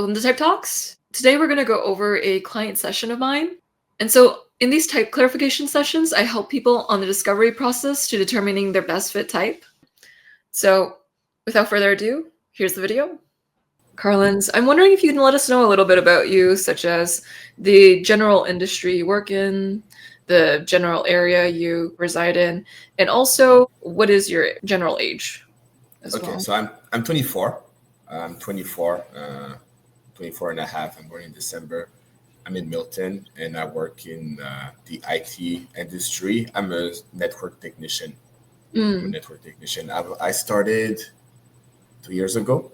welcome to Type Talks. Today we're going to go over a client session of mine. And so in these type clarification sessions, I help people on the discovery process to determining their best fit type. So without further ado, here's the video. Carlins, I'm wondering if you can let us know a little bit about you, such as the general industry you work in, the general area you reside in, and also what is your general age as well. So I'm 24. I'm 24 and a half. I'm born in December. I'm in Milton, and I work in the IT industry. I'm a network technician. I started 2 years ago.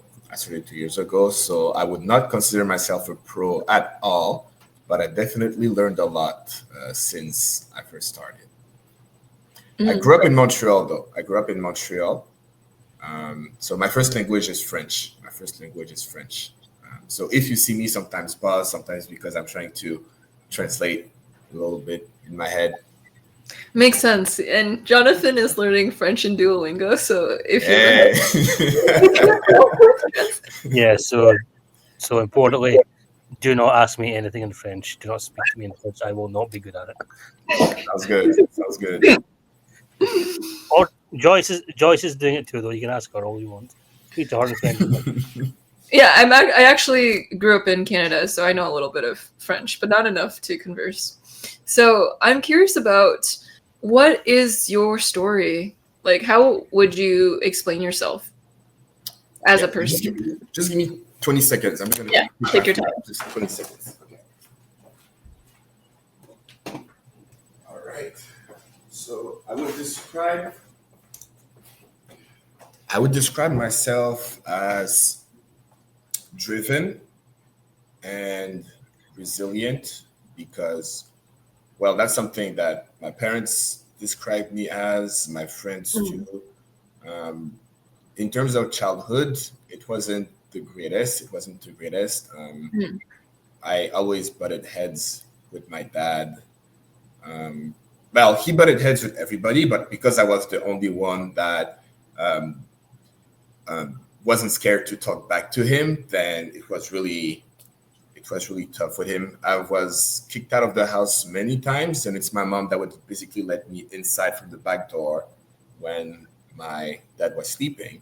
So I would not consider myself a pro at all, but I definitely learned a lot since I first started. I grew up in Montreal, though. So my first language is French. So if you see me sometimes pause, sometimes because I'm trying to translate a little bit in my head. Makes sense. And Jonathan is learning French in Duolingo, so if you yeah, so importantly, do not ask me anything in French. Do not speak to me in French. I will not be good at it. Sounds good. Or Joyce is doing it too, though. You can ask her all you want. Speak to her in French. Yeah, I actually grew up in Canada, so I know a little bit of French, but not enough to converse. So I'm curious about, what is your story? Like, how would you explain yourself as a person? Just give me 20 seconds. I'm going to take your time. Just 20 seconds. Okay. All right. So I would describe myself as driven and resilient because, well, that's something that my parents described me as, my friends too. In terms of childhood, it wasn't the greatest. I always butted heads with my dad. Well, he butted heads with everybody, but because I was the only one that wasn't scared to talk back to him, then it was really tough with him. I was kicked out of the house many times, and it's my mom that would basically let me inside from the back door when my dad was sleeping.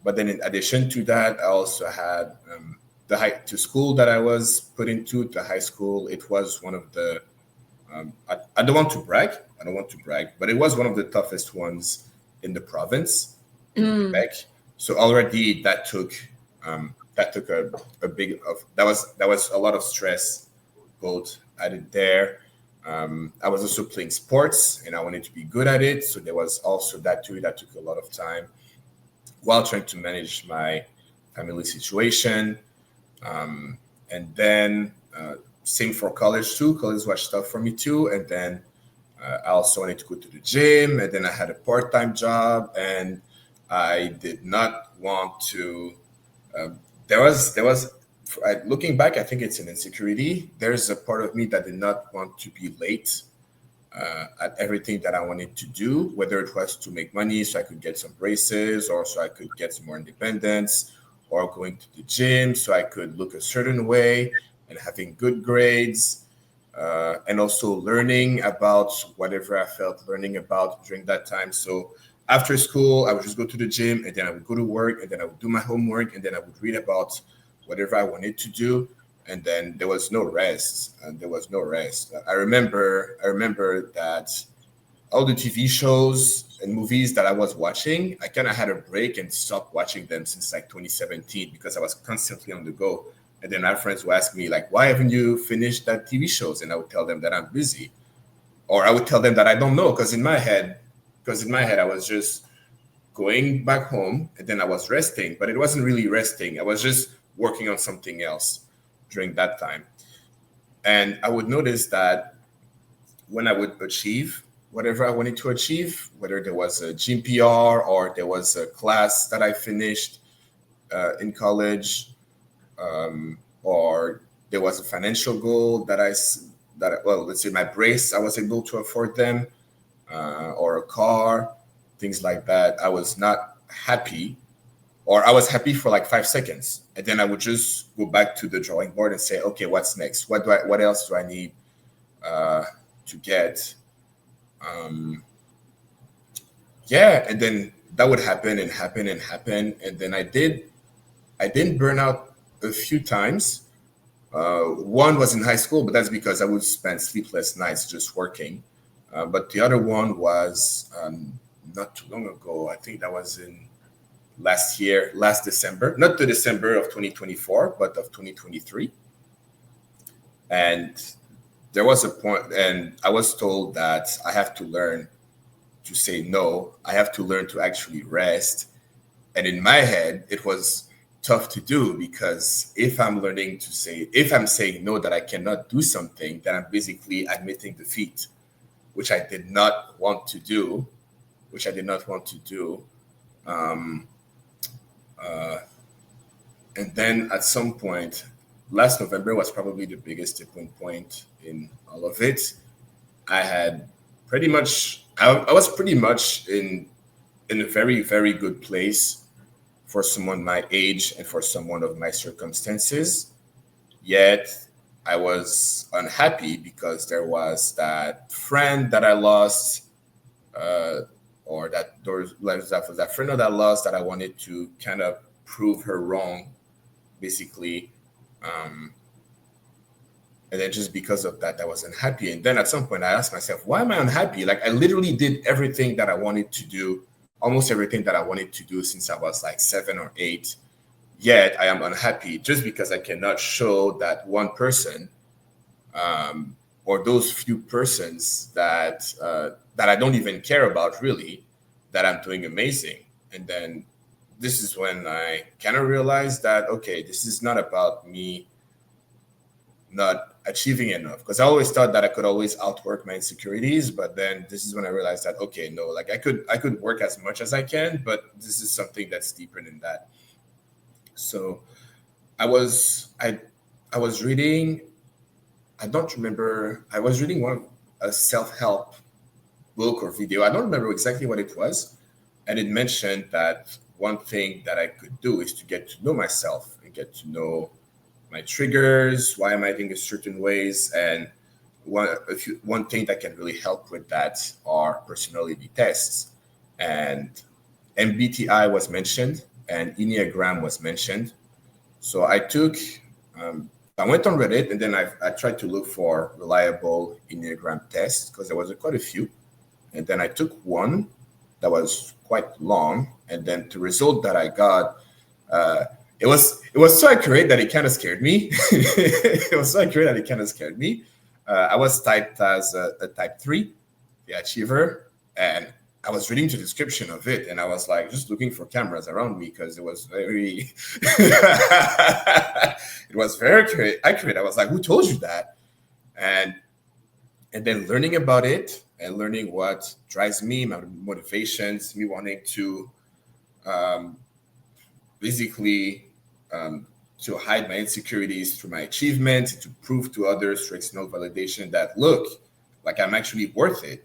But then in addition to that, I also had the school that I was put into, the high school. It was one of the I don't want to brag, but it was one of the toughest ones in the province in Quebec. So already that took a big that was a lot of stress both at it there. I was also playing sports and I wanted to be good at it, so there was also that too. That took a lot of time while trying to manage my family situation. And then same for college too. College was tough for me too. And then I also wanted to go to the gym, and then I had a part-time job, and I did not want to. There was looking back, I think it's an insecurity. There's a part of me that did not want to be late at everything that I wanted to do, whether it was to make money so I could get some braces, or so I could get some more independence, or going to the gym so I could look a certain way and having good grades, and also learning about whatever I felt learning about during that time. So after school, I would just go to the gym, and then I would go to work, and then I would do my homework, and then I would read about whatever I wanted to do. And then there was no rest. I remember that all the TV shows and movies that I was watching, I kind of had a break and stopped watching them since like 2017 because I was constantly on the go. And then my friends would ask me, like, why haven't you finished that TV shows? And I would tell them that I'm busy. Or I would tell them that I don't know, because in my head, I was just going back home and then I was resting, but it wasn't really resting. I was just working on something else during that time. And I would notice that when I would achieve whatever I wanted to achieve, whether there was a GPR or there was a class that I finished in college, or there was a financial goal let's say my brace, I was able to afford them, or a car, things like that. I was not happy or I was happy for like 5 seconds, and then I would just go back to the drawing board and say, okay, what's next? What else do I need to get? And then that would happen and happen and happen, and then I didn't burn out a few times. One was in high school, but that's because I would spend sleepless nights just working. But the other one was not too long ago. I think that was in last December, not the December of 2024, but of 2023. And there was a point, and I was told that I have to learn to say no. I have to learn to actually rest. And in my head, it was tough to do, because if I'm saying no, that I cannot do something, then I'm basically admitting defeat, which I did not want to do. And then at some point, last November was probably the biggest tipping point in all of it. I was pretty much in a very, very good place for someone my age and for someone of my circumstances. Yet I was unhappy because there was that friend that I lost, or that friend that I lost, that I wanted to kind of prove her wrong, basically. And then just because of that, I was unhappy. And then at some point I asked myself, why am I unhappy? Like, I literally did everything that I wanted to do, almost everything that I wanted to do since I was like 7 or 8. Yet I am unhappy just because I cannot show that one person, or those few persons that I don't even care about really, that I'm doing amazing. And then this is when I kind of realized that, okay, this is not about me not achieving enough, because I always thought that I could always outwork my insecurities. But then this is when I realized that, okay, no, like I could work as much as I can, but this is something that's deeper than that. So I was reading, I don't remember, I was reading a self-help book or video. I don't remember exactly what it was. And it mentioned that one thing that I could do is to get to know myself and get to know my triggers, why am I thinking certain ways. And one thing that can really help with that are personality tests. And MBTI was mentioned and Enneagram was mentioned. So I went on Reddit, and then I tried to look for reliable Enneagram tests, because there was quite a few. And then I took one that was quite long. And then the result that I got, it was so accurate that it kind of scared me. I was typed as a type 3, the achiever. And I was reading the description of it, and I was like just looking for cameras around me, because it was very accurate. I was like, who told you that? And then learning about it and learning what drives me, my motivations, me wanting to basically to hide my insecurities through my achievements, to prove to others through external validation that, look, like I'm actually worth it.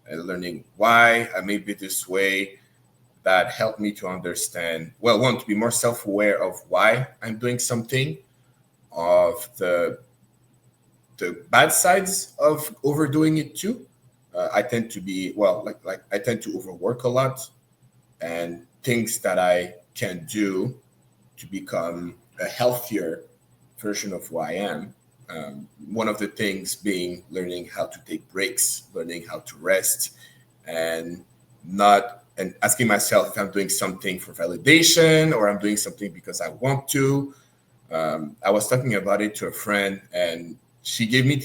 And learning why I may be this way, that helped me to understand, well, one, to be more self-aware of why I'm doing something, of the bad sides of overdoing it too. I tend to be, I tend to overwork a lot, and things that I can do to become a healthier version of who I am. One of the things being learning how to take breaks, learning how to rest, and asking myself if I'm doing something for validation or I'm doing something because I want to. I was talking about it to a friend, and she gave me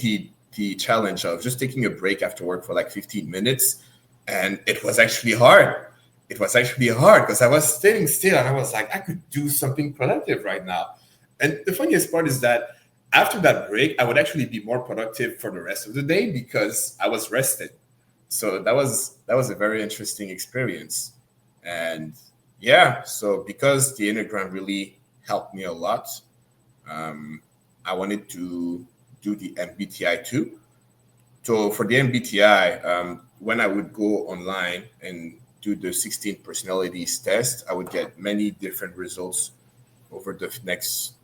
the challenge of just taking a break after work for like 15 minutes. And it was actually hard. Because I was sitting still and I was like, I could do something productive right now. And the funniest part is that after that break, I would actually be more productive for the rest of the day because I was rested. So that was a very interesting experience. And yeah, so because the Enneagram really helped me a lot, I wanted to do the MBTI too. So for the MBTI, when I would go online and do the 16 personalities test, I would get many different results over the next.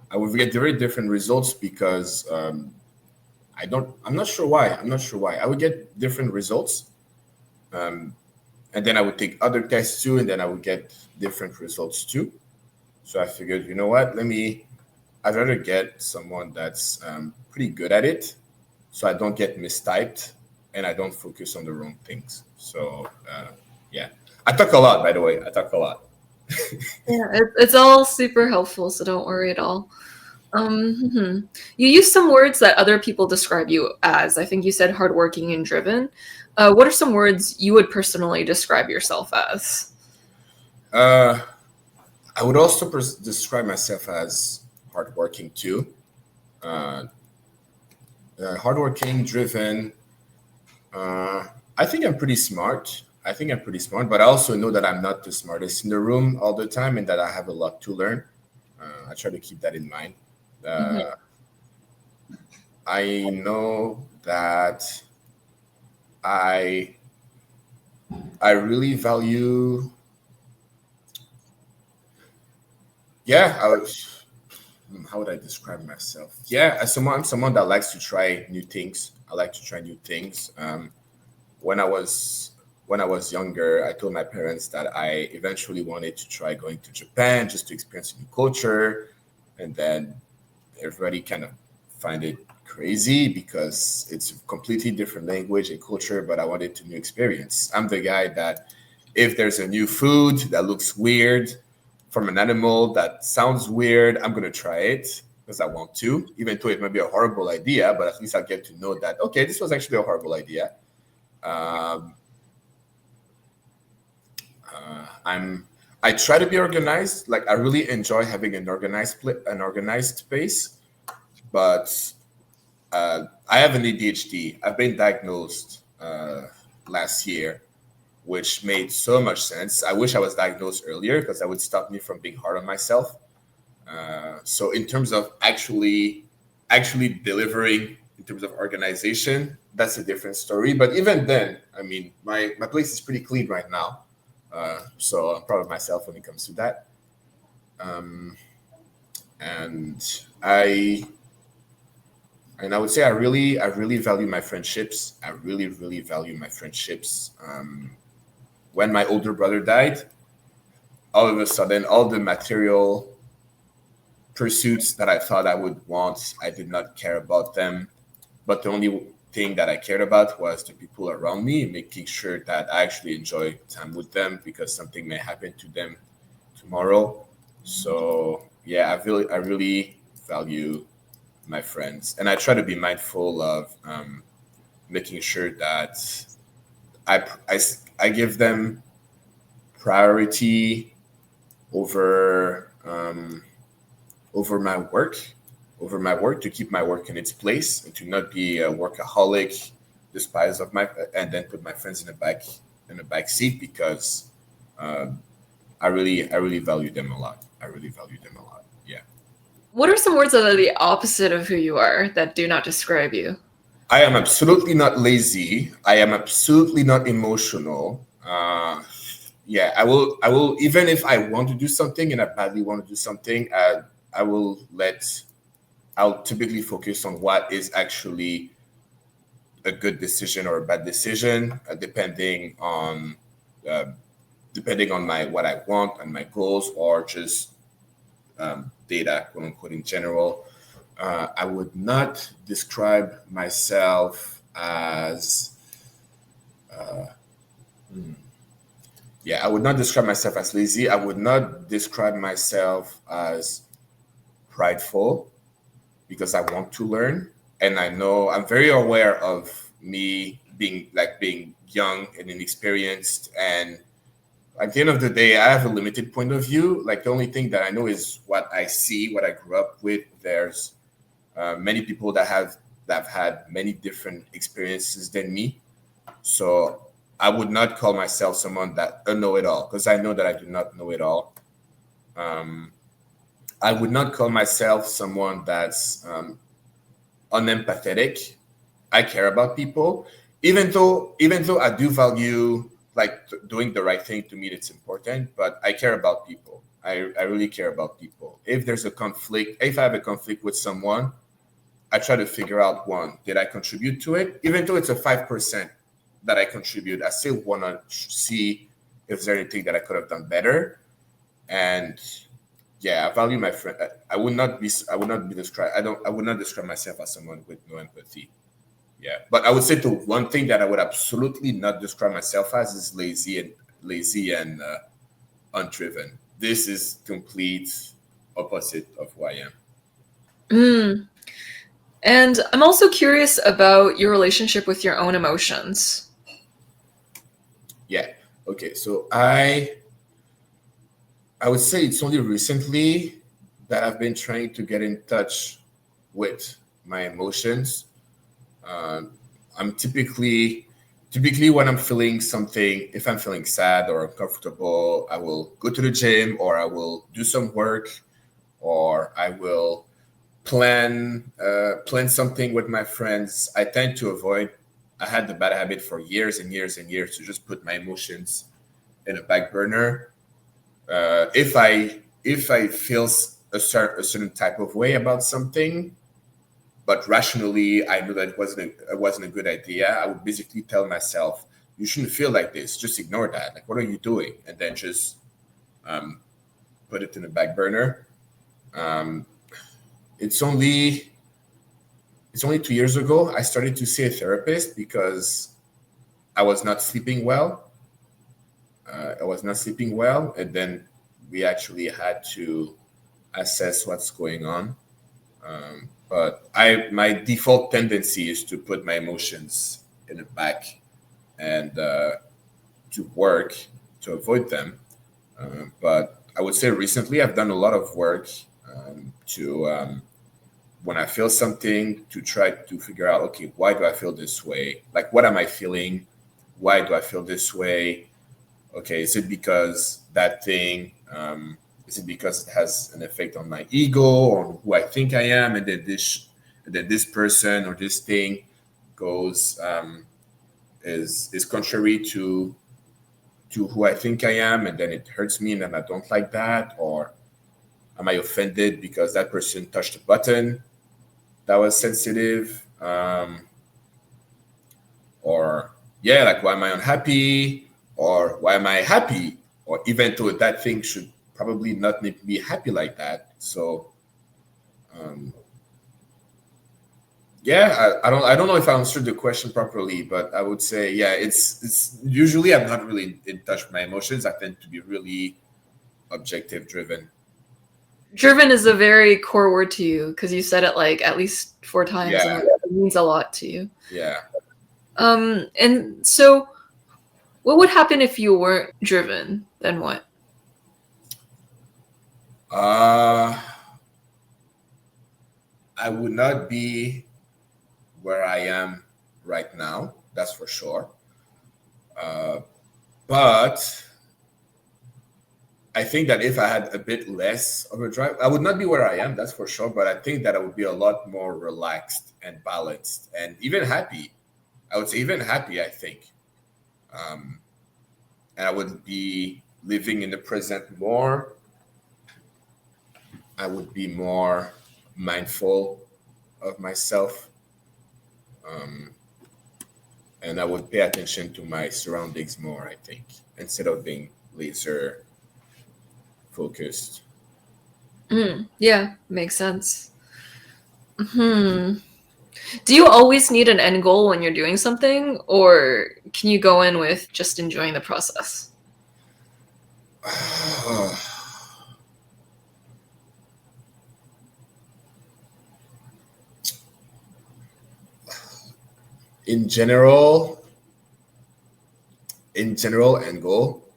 I would get very different results because I'm not sure why. I would get different results. And then I would take other tests too, and then I would get different results too. So I figured, you know what, I'd rather get someone that's pretty good at it, so I don't get mistyped and I don't focus on the wrong things. So yeah, I talk a lot, by the way. I talk a lot. Yeah, it's all super helpful, so don't worry at all. You use some words that other people describe you as. I think you said hardworking and driven. What are some words you would personally describe yourself as? I would also describe myself as hardworking too. Hardworking, driven. I think I'm pretty smart. But I also know that I'm not the smartest in the room all the time and that I have a lot to learn. I try to keep that in mind. I know that I really value. Yeah, how would I describe myself? Yeah, as someone that likes to try new things. I like to try new things. When I was younger, I told my parents that I eventually wanted to try going to Japan just to experience a new culture, and then everybody kind of find it crazy because it's a completely different language and culture, but I wanted to new experience. I'm the guy that if there's a new food that looks weird from an animal that sounds weird, I'm going to try it because I want to, even though it might be a horrible idea, but at least I'll get to know that, okay, this was actually a horrible idea. I try to be organized. Like I really enjoy having an organized space, but I have an ADHD. I've been diagnosed last year, which made so much sense. I wish I was diagnosed earlier because that would stop me from being hard on myself. So in terms of actually delivering, in terms of organization, that's a different story. But even then, I mean, my place is pretty clean right now. So I'm proud of myself when it comes to that. And I would say I really value my friendships. I really value my friendships. When my older brother died, all of a sudden, all the material pursuits that I thought I would want, I did not care about them. But the only thing that I cared about was the people around me, making sure that I actually enjoy time with them because something may happen to them tomorrow. So yeah, I really value my friends, and I try to be mindful of making sure that I give them priority over over my work to keep my work in its place and to not be a workaholic, despise of my and then put my friends in the back seat because I really value them a lot. I really value them a lot. Yeah. What are some words that are the opposite of who you are that do not describe you? I am absolutely not lazy. I am absolutely not emotional. Yeah, I will. Even if I want to do something and I badly want to do something, I will let. I'll typically focus on what is actually a good decision or a bad decision, uh, depending on my what I want and my goals, or just data, quote unquote, in general. I would not describe myself as. Yeah, I would not describe myself as lazy. I would not describe myself as prideful because I want to learn. And I know I'm very aware of me being young and inexperienced. And at the end of the day, I have a limited point of view. Like the only thing that I know is what I see, what I grew up with. There's many people that have had many different experiences than me. So I would not call myself someone that a know-it-all because I know that I do not know it all. I would not call myself someone that's unempathetic. I care about people, even though I do value like doing the right thing, to me it's important, but I care about people. I really care about people. If there's a conflict, if I have a conflict with someone, I try to figure out, one, did I contribute to it? Even though it's a 5% that I contribute, I still want to see if there's anything that I could have done better. And yeah, I value my friend. I would not be described. I would not describe myself as someone with no empathy. Yeah, but I would say the one thing that I would absolutely not describe myself as is lazy and undriven. This is complete opposite of who I am. Mm. And I'm also curious about your relationship with your own emotions. Yeah. Okay. So I would say it's only recently that I've been trying to get in touch with my emotions. I'm typically when I'm feeling something, if I'm feeling sad or uncomfortable, I will go to the gym, or I will do some work, or I will plan something with my friends. I tend to avoid. I had the bad habit for years and years and years to just put my emotions in a back burner. If I feel a certain type of way about something, but rationally I knew that it wasn't a good idea, I would basically tell myself, you shouldn't feel like this. Just ignore that. Like, what are you doing? And then just put it in the back burner. It's only 2 years ago I started to see a therapist because I was not sleeping well. And then we actually had to assess what's going on. But my default tendency is to put my emotions in the back and to work to avoid them. But I would say recently I've done a lot of work to when I feel something, to try to figure out, okay, why do I feel this way? Like, what am I feeling? Why do I feel this way? Okay, is it because that thing? Is it because it has an effect on my ego or who I think I am, and then this person or this thing goes is contrary to who I think I am, and then it hurts me, and then I don't like that? Or am I offended because that person touched a button that was sensitive? Or yeah, like, why am I unhappy? Or why am I happy? Or even though that thing should probably not make me happy like that. So yeah, I don't know if I answered the question properly, but I would say, yeah, it's usually I'm not really in touch with my emotions. I tend to be really objective driven. Driven is a very core word to you because you said it like at least 4 times, Yeah. and it means a lot to you. Yeah. And so what would happen if you weren't driven? Then what? I would not be where I am right now. That's for sure. But I think that if I had a bit less of a drive, I would not be where I am. That's for sure. But I think that I would be a lot more relaxed and balanced and even happy. I would say even happy, I think. And I would be living in the present more. I would be more mindful of myself. And I would pay attention to my surroundings more, I think, instead of being laser focused. Yeah, makes sense. Do you always need an end goal when you're doing something, or can you go in with just enjoying the process? In general, end goal,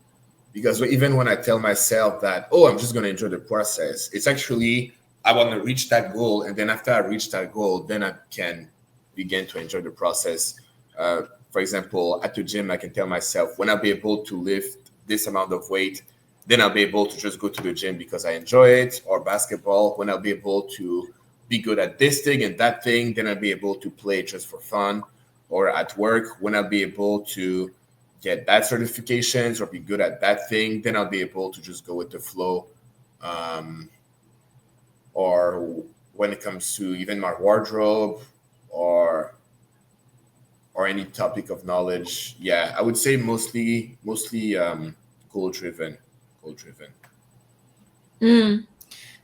because even when I tell myself that, oh, I'm just going to enjoy the process, it's actually, I want to reach that goal. And then after I reach that goal, then I can begin to enjoy the process. For example, at the gym, I can tell myself, when I'll be able to lift this amount of weight, then I'll be able to just go to the gym because I enjoy it. Or basketball, when I'll be able to be good at this thing and that thing, then I'll be able to play just for fun. or at work, when I'll be able to get that certifications or be good at that thing, then I'll be able to just go with the flow. Or when it comes to even my wardrobe or any topic of knowledge, yeah, I would say mostly goal driven.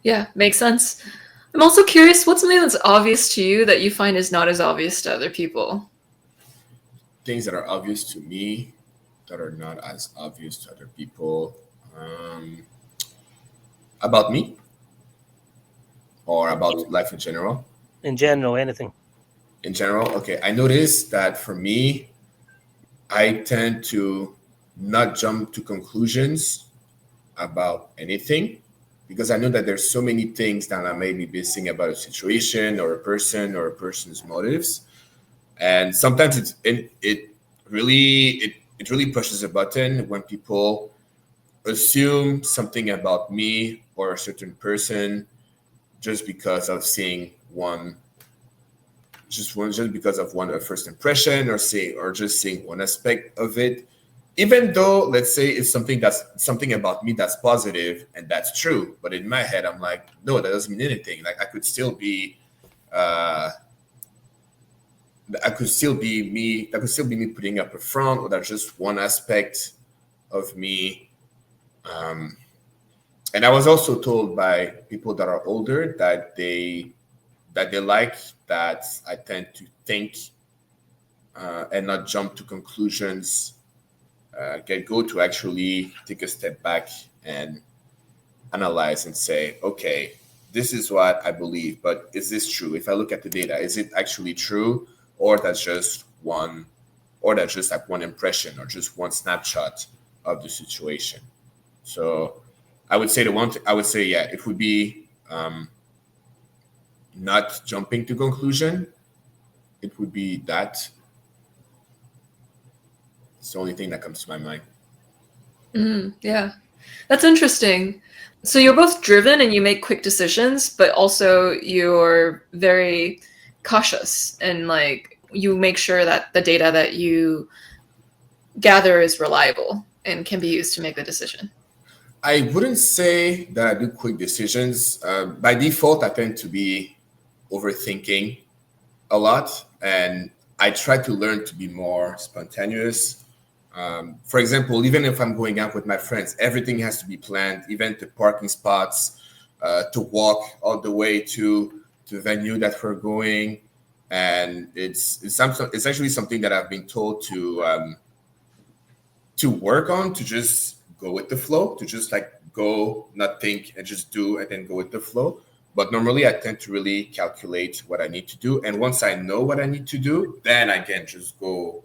Yeah, makes sense. I'm also curious, what's something that's obvious to you that you find is not as obvious to other people? Things that are obvious to me that are not as obvious to other people. About me or about life in general? In general, anything. In general, okay. I noticed that for me, I tend to not jump to conclusions about anything because I know that there's so many things that I may be missing about a situation or a person or a person's motives, and sometimes it really pushes a button when people assume something about me or a certain person just because of seeing one just because of one first impression or just seeing one aspect of it, even though let's say it's something about me that's positive and that's true, but in my head I'm like, no, that doesn't mean anything. Like uh that could still be me putting up a front, or that's just one aspect of me. um and I was also told by people that are older that they like that I tend to think and not jump to conclusions, get go to actually take a step back and analyze and say, okay, this is what I believe, but is this true? If I look at the data, is it actually true, or that's just like one impression or just one snapshot of the situation? So I would say yeah, it would be not jumping to conclusion. It would be that. It's the only thing that comes to my mind. Yeah, that's interesting. So you're both driven and you make quick decisions, but also you're very cautious and like you make sure that the data that you gather is reliable and can be used to make the decision. I wouldn't say that I do quick decisions. By default, I tend to be overthinking a lot, and I try to learn to be more spontaneous. For example, even if I'm going out with my friends, everything has to be planned, even the parking spots, to walk all the way to the venue that we're going. And it's actually something that I've been told to work on, to just go with the flow, to just like go, not think, and just do, and then go with the flow. But normally, I tend to really calculate what I need to do, and once I know what I need to do, then I can just go.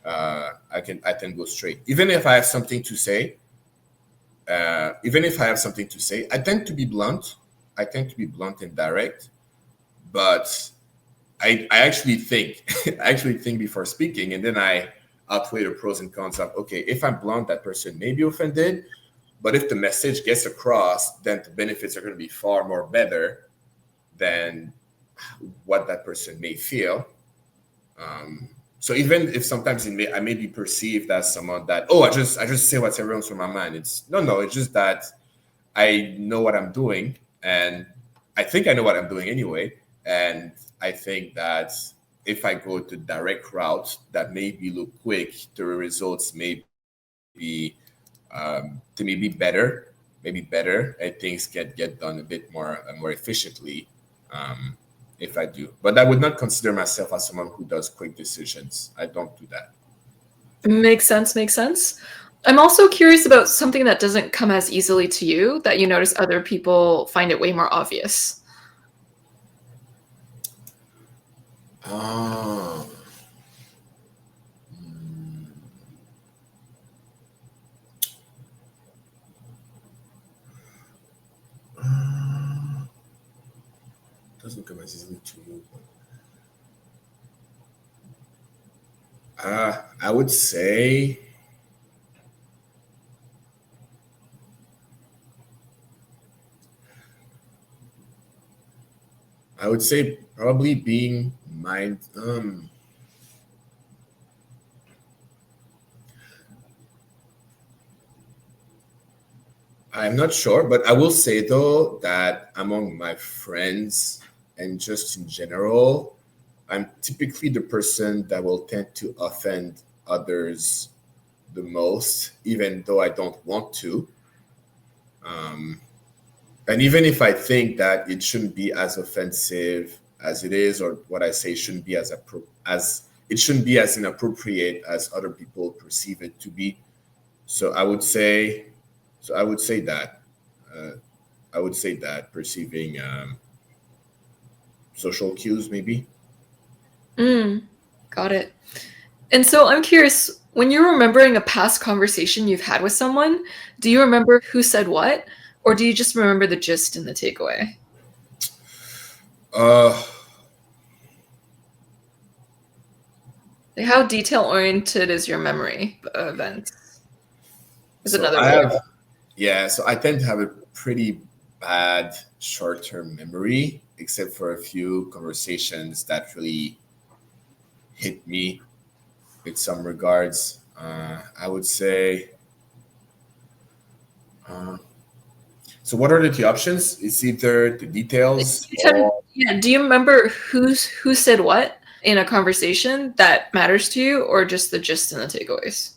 I can go straight. Even if I have something to say, I tend to be blunt. I tend to be blunt and direct, but I actually think I actually think before speaking, and then I outweigh the pros and cons of, okay, if I'm blunt, that person may be offended, but if the message gets across, then the benefits are going to be far more better than what that person may feel. So even if sometimes I may be perceived as someone that, oh, I just say what's everyone's on my mind. It's no, it's just that I know what I'm doing, and I think I know what I'm doing anyway. And I think that if I go the direct route, that maybe look quick, the results may be to maybe better, and things get done a bit more efficiently. If I do, but I would not consider myself as someone who does quick decisions. I don't do that. Makes sense, makes sense. I'm also curious about something that doesn't come as easily to you that you notice other people find it way more obvious. Um, doesn't come as easily to you. I would say probably being mind. I'm not sure, but I will say though that among my friends and just in general, I'm typically the person that will tend to offend others the most, even though I don't want to. Um, and even if I think that it shouldn't be as offensive as it is, or what I say shouldn't be as it shouldn't be as inappropriate as other people perceive it to be. So I would say, so I would say that, uh, I would say that perceiving social cues maybe. Mm, got it. And so I'm curious, when you're remembering a past conversation you've had with someone, do you remember who said what? Or do you just remember the gist and the takeaway? Uh, Like, how detail oriented is your memory of events? Is so another I way. have, yeah, so I tend to have a pretty bad short-term memory, except for a few conversations that really hit me with some regards. I would say, uh, so what are the two options? It's either the details or, Yeah. Do you remember who said what in a conversation that matters to you, or just the gist and the takeaways?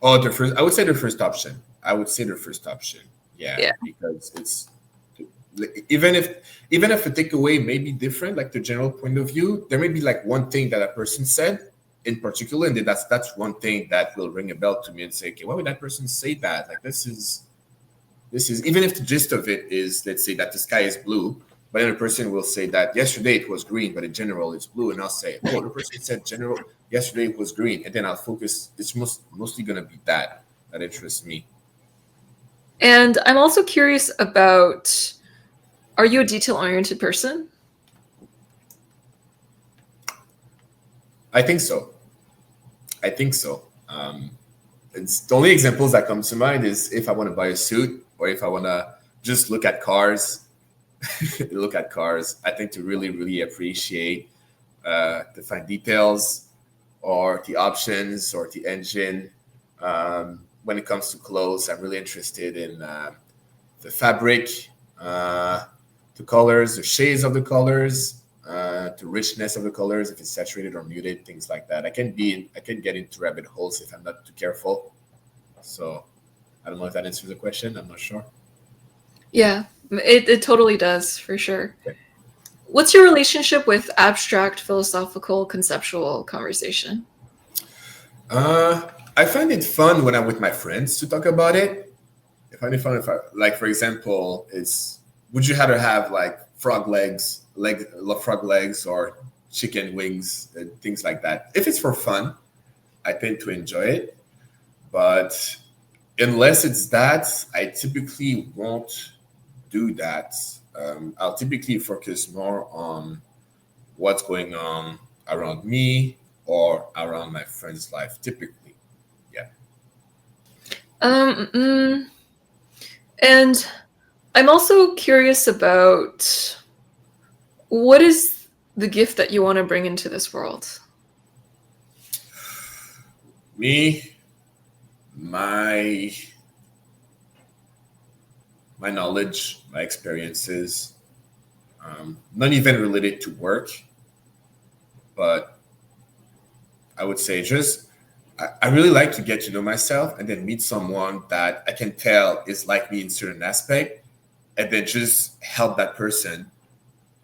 oh, the first, I would say the first option. I would say the first option. Yeah, Yeah. because it's, even if a takeaway may be different, like the general point of view, there may be like one thing that a person said in particular, and then that's one thing that will ring a bell to me and say, okay, why would that person say that? Like this is even if the gist of it is, let's say that the sky is blue, but then a person will say that yesterday it was green, but in general it's blue, and I'll say, oh, the person said general yesterday it was green, and then I'll focus. It's mostly gonna be that interests me. And I'm also curious about, are you a detail oriented person? I think so. I think so. It's the only examples that come to mind is if I want to buy a suit or if I want to just look at cars. Look at cars. I think to really, really appreciate the fine details or the options or the engine. When it comes to clothes, I'm really interested in the fabric, uh, the colors, the shades of the colors, the richness of the colors, if it's saturated or muted, things like that. I can get into rabbit holes if I'm not too careful. So I don't know if that answers the question. I'm not sure. Yeah, it totally does, for sure. What's your relationship with abstract, philosophical, conceptual conversation? I find it fun when I'm with my friends to talk about it. I find it fun if I, like, for example, it's would you rather have like frog legs or chicken wings and things like that. If it's for fun, I tend to enjoy it. But unless it's that, I typically won't do that. I'll typically focus more on what's going on around me or around my friend's life, typically. Yeah. Um, mm, and I'm also curious about, what is the gift that you want to bring into this world? Me, my my knowledge, my experiences, not even related to work, but I would say just I really like to get to know myself and then meet someone that I can tell is like me in certain aspect, and then just help that person,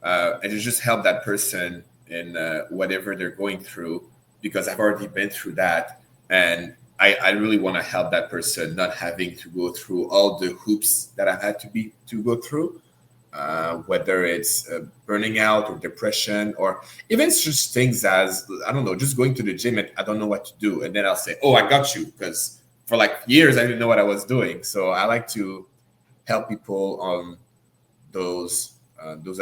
and to just help that person in whatever they're going through, because I've already been through that, and I really want to help that person not having to go through all the hoops that I've had to go through, whether it's burning out or depression, or even it's just things as, I don't know, just going to the gym and I don't know what to do, and then I'll say, "Oh, I got you," because for like years I didn't know what I was doing. So I like to help people on those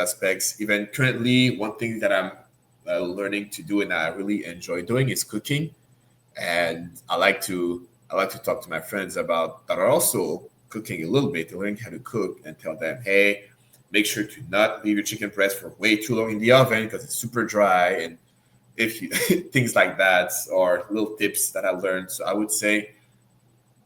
aspects. Even currently, one thing that I'm learning to do and I really enjoy doing is cooking, and I like to talk to my friends about that are also cooking a little bit, learning how to cook, and tell them, hey, make sure to not leave your chicken breast for way too long in the oven because it's super dry, and if you things like that, or little tips that I learned. So I would say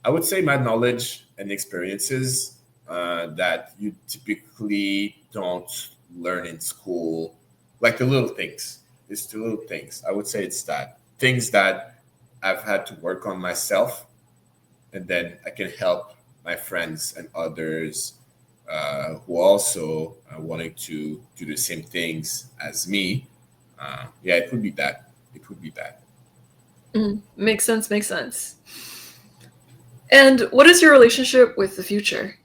I would say my knowledge and experiences that you typically don't learn in school, like the little things. It's the little things. I would say it's that things that I've had to work on myself, and then I can help my friends and others who also wanting to do the same things as me. Yeah, it would be that. It would be that. Makes sense. Makes sense. And what is your relationship with the future?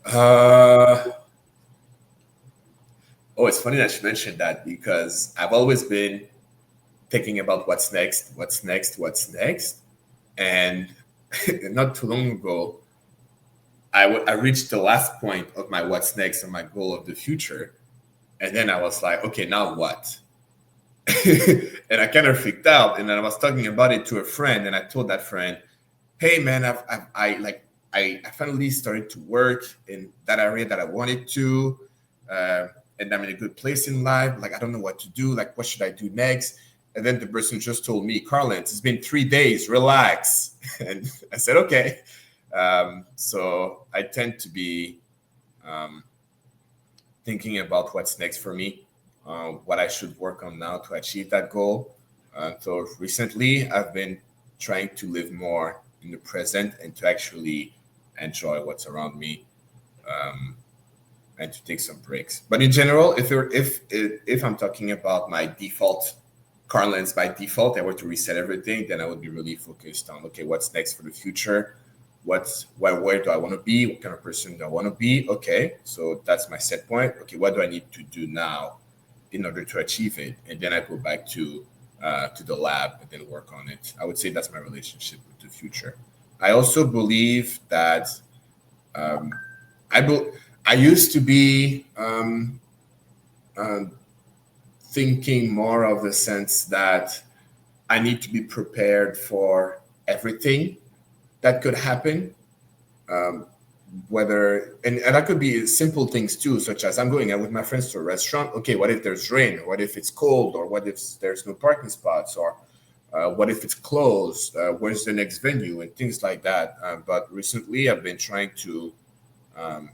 Uh, oh, it's funny that you mentioned that because I've always been thinking about what's next, what's next, what's next. And not too long ago, I reached the last point of my what's next and my goal of the future. And then I was like, okay, now what? And I kind of freaked out. And then I was talking about it to a friend, and I told that friend, "Hey, man, I finally started to work in that area that I wanted to, and I'm in a good place in life. Like, I don't know what to do. Like, what should I do next?" And then the person just told me, "Carlens, it's been 3 days. Relax." And I said, "Okay." So I tend to be thinking about what's next for me, what I should work on now to achieve that goal. So recently, I've been trying to live more in the present and to actually enjoy what's around me, and to take some breaks. But in general, if I'm talking about my default Carlins by default, I were to reset everything, then I would be really focused on, okay, what's next for the future? Where do I want to be? What kind of person do I want to be? Okay, so that's my set point. Okay, what do I need to do now in order to achieve it? And then I go back to the lab and then work on it. I would say that's my relationship with the future. I also believe that um, I used to be thinking more of the sense that I need to be prepared for everything that could happen. And that could be simple things too, such as I'm going out with my friends to a restaurant. Okay, what if there's rain? What if it's cold? Or what if there's no parking spots? Or what if it's closed? Where's the next venue? And things like that. But recently, I've been trying to um,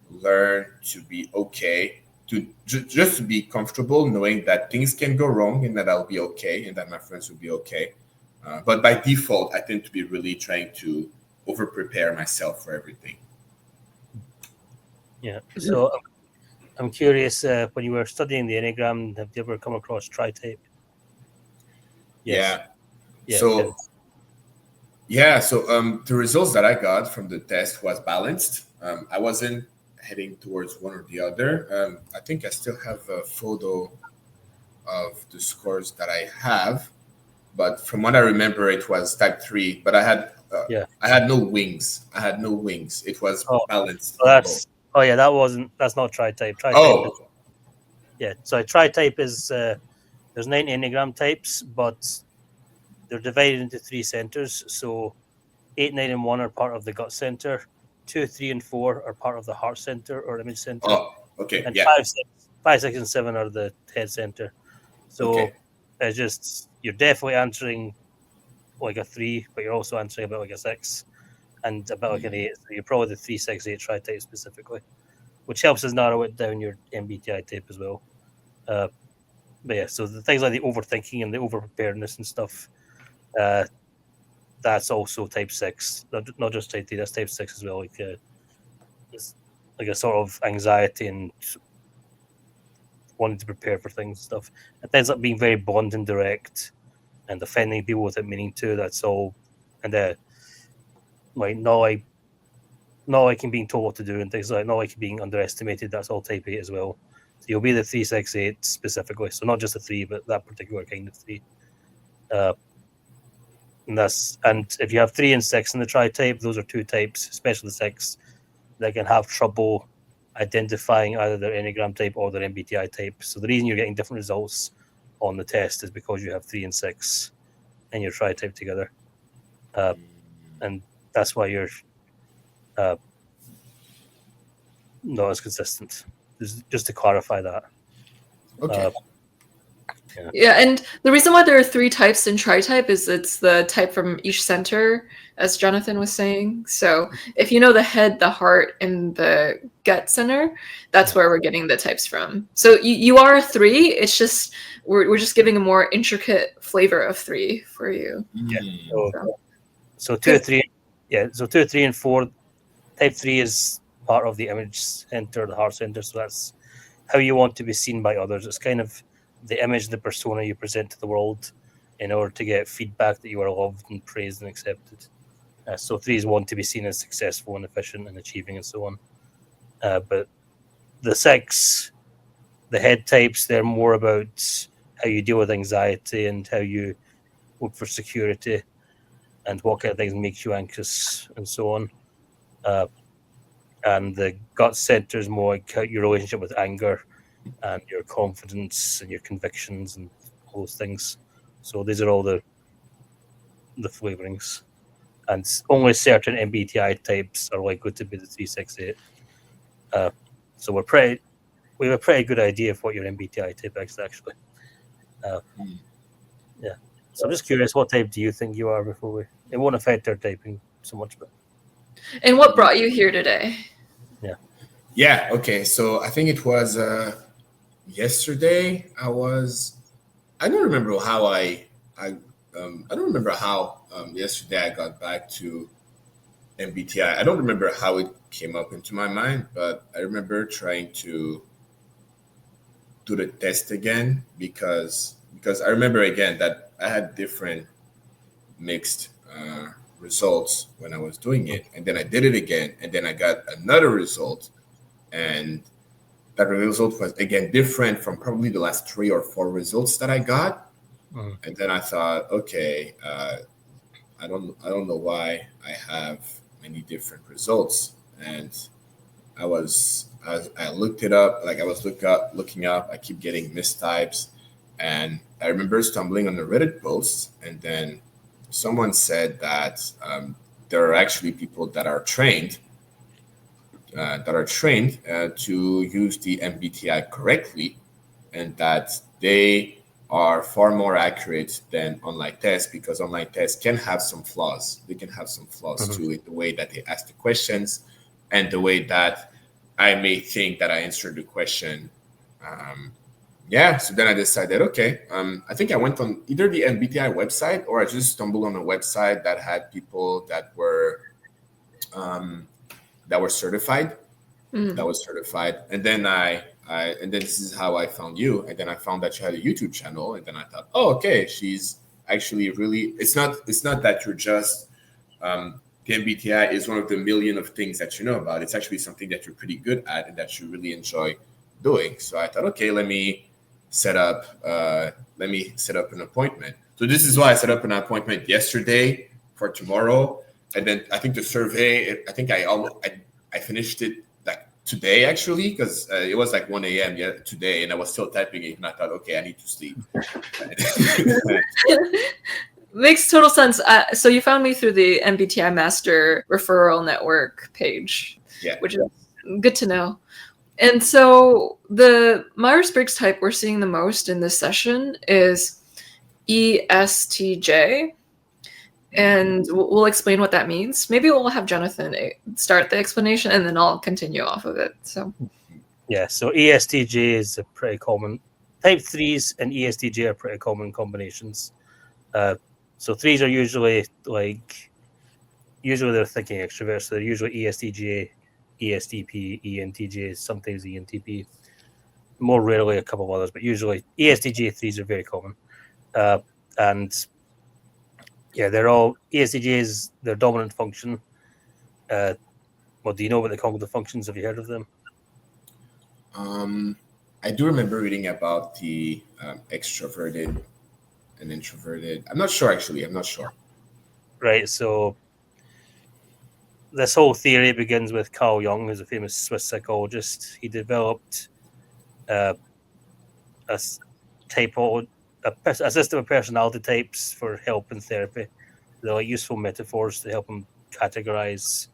learn to be okay, to just to be comfortable knowing that things can go wrong and that I'll be okay and that my friends will be okay. But by default, I tend to be really trying to over prepare myself for everything. Yeah. So I'm curious, when you were studying the Enneagram, have you ever come across tri-type? Yes. Yeah. So the results that I got from the test was balanced. I wasn't heading towards one or the other. I think I still have a photo of the scores that I have, but from what I remember, it was type 3. But I had no wings. I had no wings. It was balanced. That's not tri-type. Tri-type is, yeah. So tri-type is there's 9 Enneagram types, but they're divided into 3 centers. So 8, 9, and 1 are part of the gut center. 2, 3, and 4 are part of the heart center or image center. Oh, okay. And Yeah. 5, 6, and 7 are the head center. So it's just, you're definitely answering like a 3, but you're also answering about like a 6 and about like an 8. So you're probably the 3, 6, 8 tri-type specifically, which helps us narrow it down your MBTI type as well. But yeah, so the things like the overthinking and the over-preparedness and stuff, that's also type 6, not just type 3, that's type 6 as well. It's like a sort of anxiety and wanting to prepare for things and stuff. It ends up being very blunt and direct and offending people without meaning to. That's all. And like not like being told what to do and things like not like being underestimated. That's all type 8 as well. So you'll be the 3, 6, 8 specifically. So not just the 3, but that particular kind of 3. And if you have 3 and 6 in the tri-type, those are 2 types, especially the 6, that can have trouble identifying either their Enneagram type or their MBTI type. So the reason you're getting different results on the test is because you have 3 and 6 and your tri-type together. And that's why you're not as consistent. Just to clarify that. Okay. Yeah, and the reason why there are 3 types in tri-type is it's the type from each center, as Jonathan was saying. So if you know the head, the heart, and the gut center, that's where we're getting the types from. So you are a 3. It's just we're just giving a more intricate flavor of 3 for you. Yeah. Mm. So 2, 3, So 2, 3, and 4. Type 3 is part of the image center, the heart center. So that's how you want to be seen by others. It's kind of the image, the persona you present to the world in order to get feedback that you are loved and praised and accepted. So 3s want to be seen as successful and efficient and achieving and so on. But the 6, the head types, they're more about how you deal with anxiety and how you look for security and what kind of things makes you anxious and so on. And the gut center is more like your relationship with anger and your confidence and your convictions and all those things. So these are all the flavorings. And only certain MBTI types are likely to be the 368. So we have a pretty good idea of what your MBTI type is actually. Yeah. So I'm just curious, what type do you think you are before we? It won't affect our typing so much, but. And what brought you here today? Yeah. Okay. So I think it was yesterday. I don't remember how I don't remember how yesterday I got back to MBTI. I don't remember how it came up into my mind, but I remember trying to do the test again because I remember again that I had different mixed results when I was doing it, and then I did it again, and then I got another result, and that result was again different from probably the last 3 or 4 results that I got. And then I thought, okay, I don't know why I have many different results, and I looked it up, like I was looking up. I keep getting mistypes, and I remember stumbling on the Reddit post, and then someone said that there are actually people that are trained to use the MBTI correctly, and that they are far more accurate than online tests, because online tests can have some flaws. They can have some flaws too, in the way that they ask the questions and the way that I may think that I answered the question. So then I decided, okay, I think I went on either the MBTI website, or I just stumbled on a website that had people that were certified. That was certified, and then and then this is how I found you, and then I found that you had a YouTube channel, and then I thought, oh, okay, she's actually really. It's not that you're just the MBTI is one of the million of things that you know about. It's actually something that you're pretty good at and that you really enjoy doing. So I thought, okay, let me set up an appointment. So this is why I set up an appointment yesterday for tomorrow, and then I think the survey. I think I finished it like today actually, because it was like 1 a.m. today, and I was still typing it, and I thought, okay, I need to sleep. Makes total sense. So you found me through the MBTI Master Referral Network page, which is good to know. And so the Myers-Briggs type we're seeing the most in this session is ESTJ. And we'll explain what that means. Maybe we'll have Jonathan start the explanation, and then I'll continue off of it. So ESTJ is a pretty common. Type 3s and ESTJ are pretty common combinations. So 3s are usually they're thinking extroverts. So they're usually ESTJ, ESTP, ENTJ, sometimes ENTP. More rarely a couple of others, but usually ESTJ 3s are very common. And they're all ESTJs. Their dominant function. Do you know what the cognitive functions? Have you heard of them? I do remember reading about the extroverted and introverted. I'm not sure, actually. I'm not sure. Right. So this whole theory begins with Carl Jung, who's a famous Swiss psychologist. He developed a system of personality types for help in therapy. They're like useful metaphors to help him categorize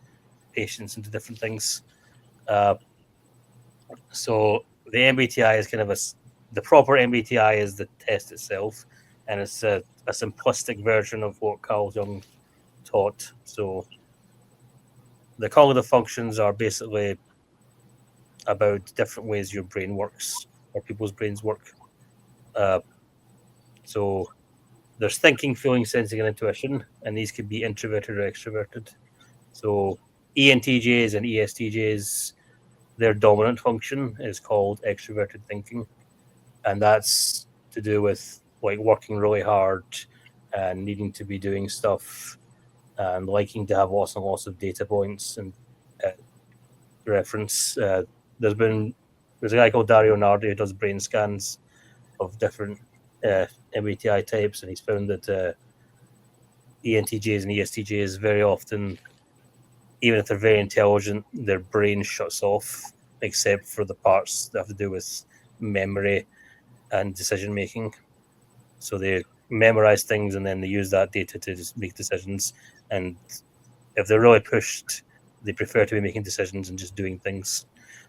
patients into different things. So the MBTI is kind of the proper MBTI is the test itself, and it's a simplistic version of what Carl Jung taught. So the cognitive functions are basically about different ways your brain works, or people's brains work. So there's thinking, feeling, sensing, and intuition, and these could be introverted or extroverted. So ENTJs and ESTJs, their dominant function is called extroverted thinking, and that's to do with like working really hard and needing to be doing stuff and liking to have lots and lots of data points and reference. There's a guy called Dario Nardi who does brain scans of different MBTI types, and he's found that ENTJs and ESTJs very often, even if they're very intelligent, their brain shuts off, except for the parts that have to do with memory and decision making. So they memorize things and then they use that data to just make decisions. And if they're really pushed, they prefer to be making decisions and just doing things.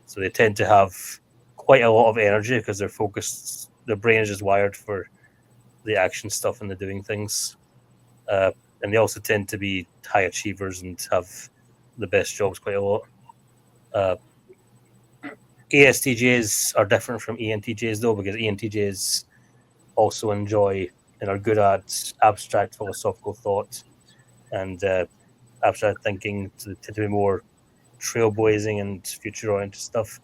So they tend to have quite a lot of energy because they're focused. Their brain is just wired for the action stuff and the doing things. And they also tend to be high achievers and have the best jobs quite a lot. ESTJs are different from ENTJs though, because ENTJs also enjoy and are good at abstract philosophical thought and abstract thinking to be more trailblazing and future-oriented stuff.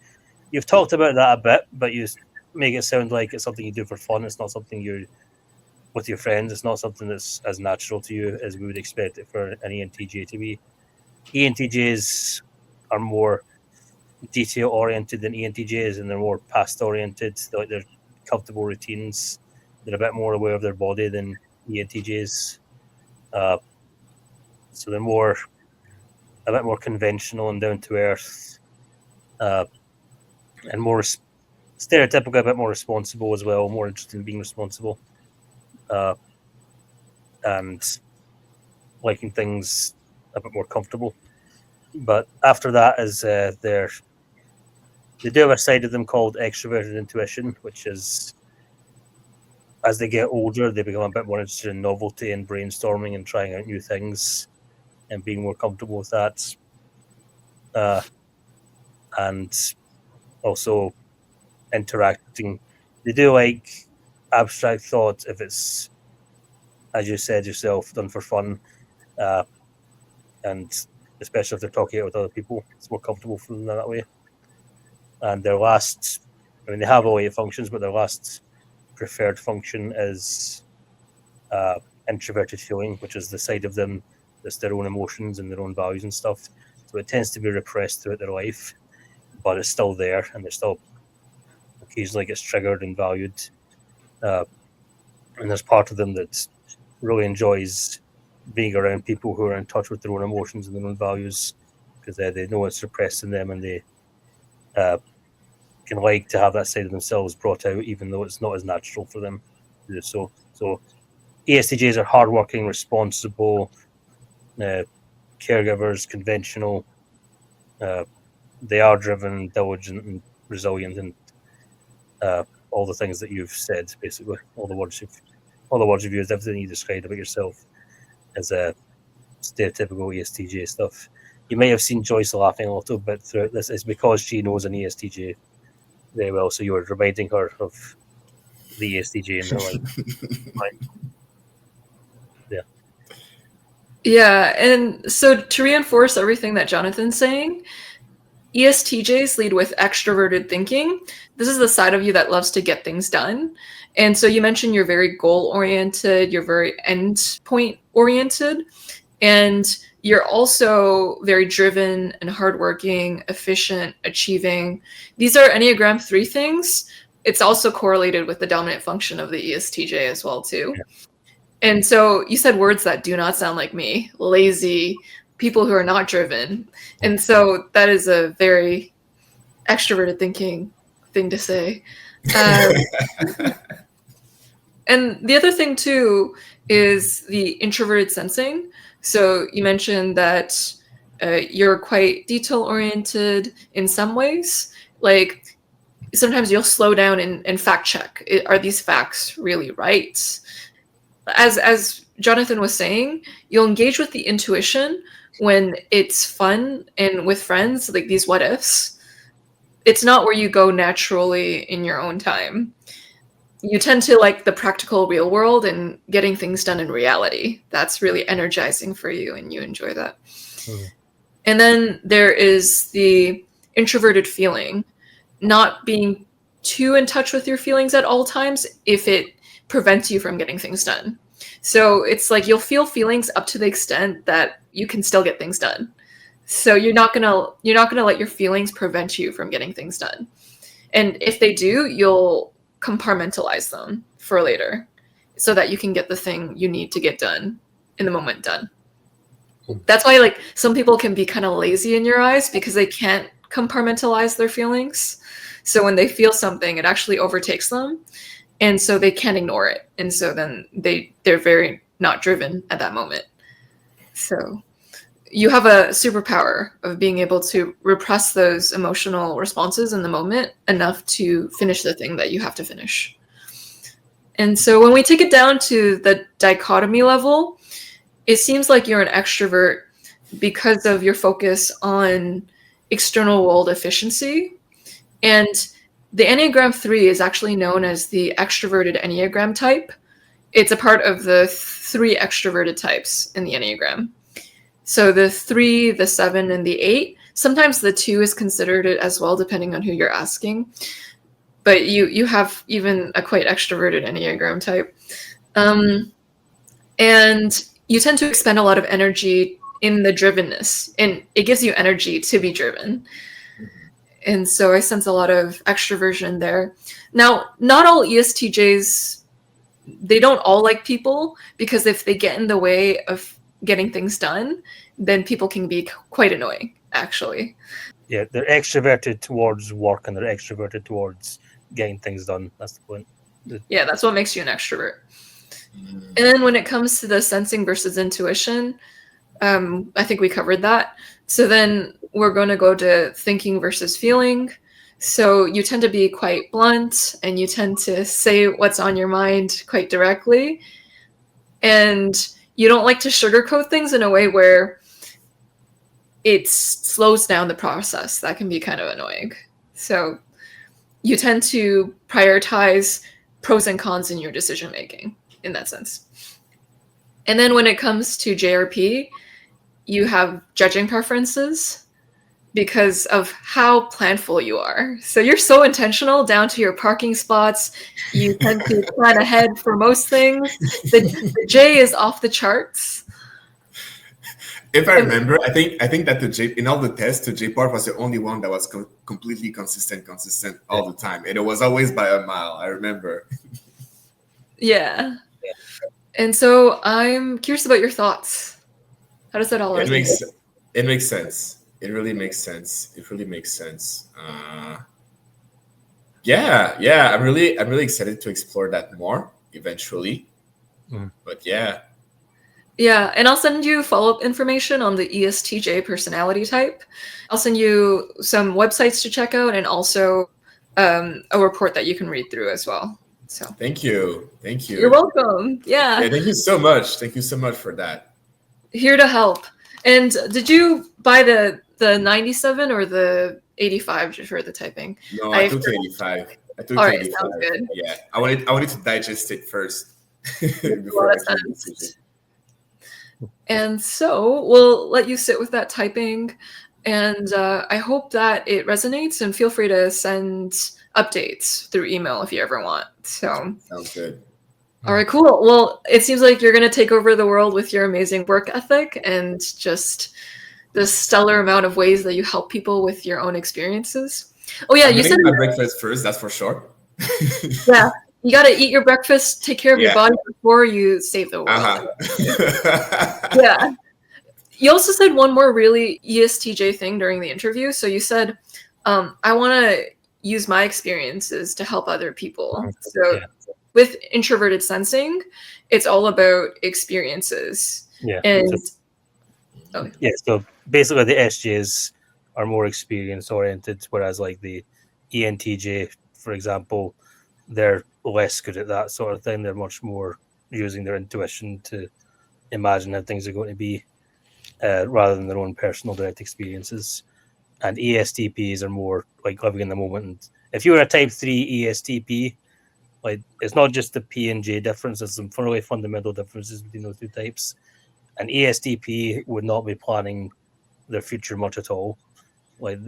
You've talked about that a bit, but you make it sound like it's something you do for fun. It's not something you with your friends. It's not something that's as natural to you as we would expect it for an ENTJ to be. ENTJs are more detail-oriented than ENTJs, and they're more past-oriented. They're comfortable routines. They're a bit more aware of their body than ENTJs. So they're a bit more conventional and down to earth, and more stereotypical, a bit more responsible as well, more interested in being responsible, and liking things a bit more comfortable. But after that is they do have a side of them called extroverted intuition, which is, as they get older, they become a bit more interested in novelty and brainstorming and trying out new things and being more comfortable with that. And also interacting. They do like abstract thought if it's, as you said yourself, done for fun. And especially if they're talking with other people, it's more comfortable for them that way. And their last, they have all 8 functions, but their last preferred function is introverted feeling, which is the side of them that's their own emotions and their own values and stuff. So it tends to be repressed throughout their life, but it's still there, and it still occasionally gets triggered and valued. And there's part of them that really enjoys being around people who are in touch with their own emotions and their own values, because they know it's repressed in them, and they can like to have that side of themselves brought out, even though it's not as natural for them to do so. So ESTJs are hardworking, responsible, caregivers, conventional. They are driven, diligent, and resilient, and all the things that you've said, basically, all the words you've used, everything you described about yourself as a stereotypical ESTJ stuff. You may have seen Joyce laughing a little bit throughout this. It's because she knows an ESTJ very well, so you were reminding her of the ESTJ in her life. Right. Yeah, and so to reinforce everything that Jonathan's saying, ESTJs lead with extroverted thinking. This is the side of you that loves to get things done. And so you mentioned you're very goal-oriented, you're very endpoint-oriented, and you're also very driven and hardworking, efficient, achieving. These are Enneagram 3 things. It's also correlated with the dominant function of the ESTJ as well, too. Yeah. And so you said words that do not sound like me: lazy, people who are not driven. And so that is a very extroverted thinking thing to say. And the other thing too is the introverted sensing. So you mentioned that you're quite detail oriented in some ways. Like sometimes you'll slow down and fact check. Are these facts really right? As Jonathan was saying, you'll engage with the intuition when it's fun and with friends, like these what ifs. It's not where you go naturally in your own time. You tend to like the practical real world and getting things done in reality. That's really energizing for you and you enjoy that. And then there is the introverted feeling, not being too in touch with your feelings at all times if it prevents you from getting things done. So it's like you'll feel feelings up to the extent that you can still get things done. So you're not gonna let your feelings prevent you from getting things done. And if they do, you'll compartmentalize them for later so that you can get the thing you need to get done in the moment done. That's why like some people can be kind of lazy in your eyes because they can't compartmentalize their feelings. So when they feel something, it actually overtakes them. And so they can't ignore it. And so then they're very not driven at that moment. So you have a superpower of being able to repress those emotional responses in the moment enough to finish the thing that you have to finish. And so when we take it down to the dichotomy level, it seems like you're an extrovert because of your focus on external world efficiency. And the Enneagram 3 is actually known as the extroverted Enneagram type. It's a part of the 3 extroverted types in the Enneagram. So the 3, the 7, and the 8. Sometimes the 2 is considered it as well, depending on who you're asking. But you have even a quite extroverted Enneagram type. And you tend to expend a lot of energy in the drivenness, and it gives you energy to be driven. And so I sense a lot of extroversion there. Now, not all ESTJs, they don't all like people, because if they get in the way of getting things done, then people can be quite annoying, actually. Yeah, they're extroverted towards work and they're extroverted towards getting things done. That's the point. Yeah, that's what makes you an extrovert. And then when it comes to the sensing versus intuition, I think we covered that. So then we're going to go to thinking versus feeling. So you tend to be quite blunt and you tend to say what's on your mind quite directly. And you don't like to sugarcoat things in a way where it slows down the process. That can be kind of annoying. So you tend to prioritize pros and cons in your decision making in that sense. And then when it comes to JRP, you have judging preferences because of how planful you are. So you're so intentional down to your parking spots. You tend to plan ahead for most things. The J is off the charts. If I remember, I think that the J, in all the tests, the J part was the only one that was completely consistent all the time. And it was always by a mile, I remember. Yeah. And so I'm curious about your thoughts. How does that all resonate? It makes sense. It really makes sense. Yeah. I'm really excited to explore that more eventually. But yeah. Yeah, and I'll send you follow-up information on the ESTJ personality type. I'll send you some websites to check out and also a report that you can read through as well. So Thank you. You're welcome. Yeah. Thank you so much. Thank you so much for that. Here to help. And did you buy the 97 or the 85 for the typing? No, I took 85. All right, sounds good. Yeah, I wanted to digest it first before I made the decision. And so we'll let you sit with that typing, and I hope that it resonates, and feel free to send updates through email if you ever want. So sounds good. All right, cool. Well, it seems like you're going to take over the world with your amazing work ethic and just the stellar amount of ways that you help people with your own experiences. Oh yeah, you said my breakfast first, that's for sure. Yeah. You got to eat your breakfast, take care of your body before you save the world. Yeah. You also said one more really ESTJ thing during the interview. So you said, I want to use my experiences to help other people. So with introverted sensing, it's all about experiences. Yeah. And so basically the SJs are more experience oriented, whereas like the ENTJ, for example, they're less good at that sort of thing. They're much more using their intuition to imagine how things are going to be, rather than their own personal direct experiences. And ESTPs are more like living in the moment. And if you were a type 3 ESTP, like it's not just the P and J difference, there's some really fundamental differences between those two types. An ESTP would not be planning their future much at all. Like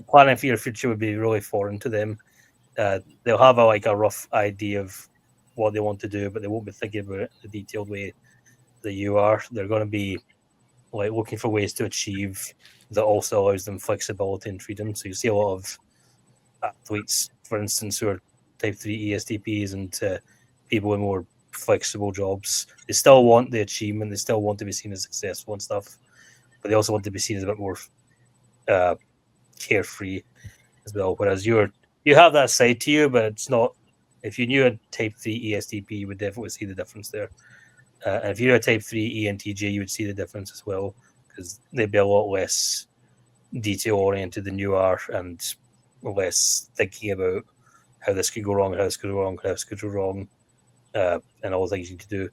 planning for your future would be really foreign to them. They'll have a rough idea of what they want to do, but they won't be thinking about it in the detailed way that you are. They're going to be like looking for ways to achieve that also allows them flexibility and freedom. So you see a lot of athletes, for instance, who are type 3 ESTPs and people in more flexible jobs. They still want the achievement, they still want to be seen as successful and stuff, but they also want to be seen as a bit more carefree as well. Whereas you have that side to you, but it's not. If you knew a type 3 ESTP, you would definitely see the difference there. And if you're a type 3 ENTJ, you would see the difference as well, because they'd be a lot less detail oriented than you are, and less thinking about how this could go wrong, how this could go wrong, how this could go wrong, and all the things you need to do.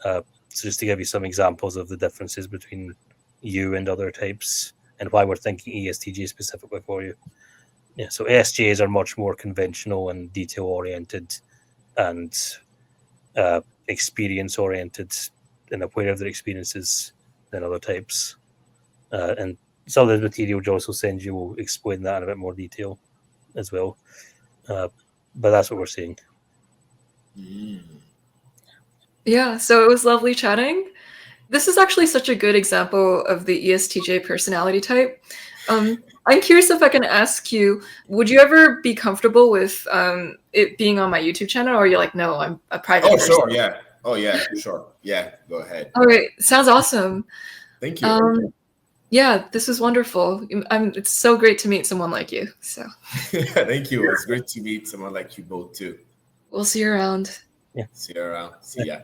So just to give you some examples of the differences between you and other types, and why we're thinking ESTJ specifically for you. Yeah, so ESTJs are much more conventional and detail oriented, and experience oriented, and aware of their experiences than other types. And some of the material Joyce will send you will explain that in a bit more detail as well. But that's what we're seeing. Yeah, so it was lovely chatting. This is actually such a good example of the ESTJ personality type. I'm curious if I can ask you, would you ever be comfortable with it being on my YouTube channel, or are you like, no, I'm a private person? Sure, yeah. Oh, yeah, sure. Yeah, go ahead. All right, sounds awesome. Thank you. Yeah, this was wonderful. It's so great to meet someone like you. So thank you. It's great to meet someone like you both too. We'll see you around. Yeah. See you around. See ya.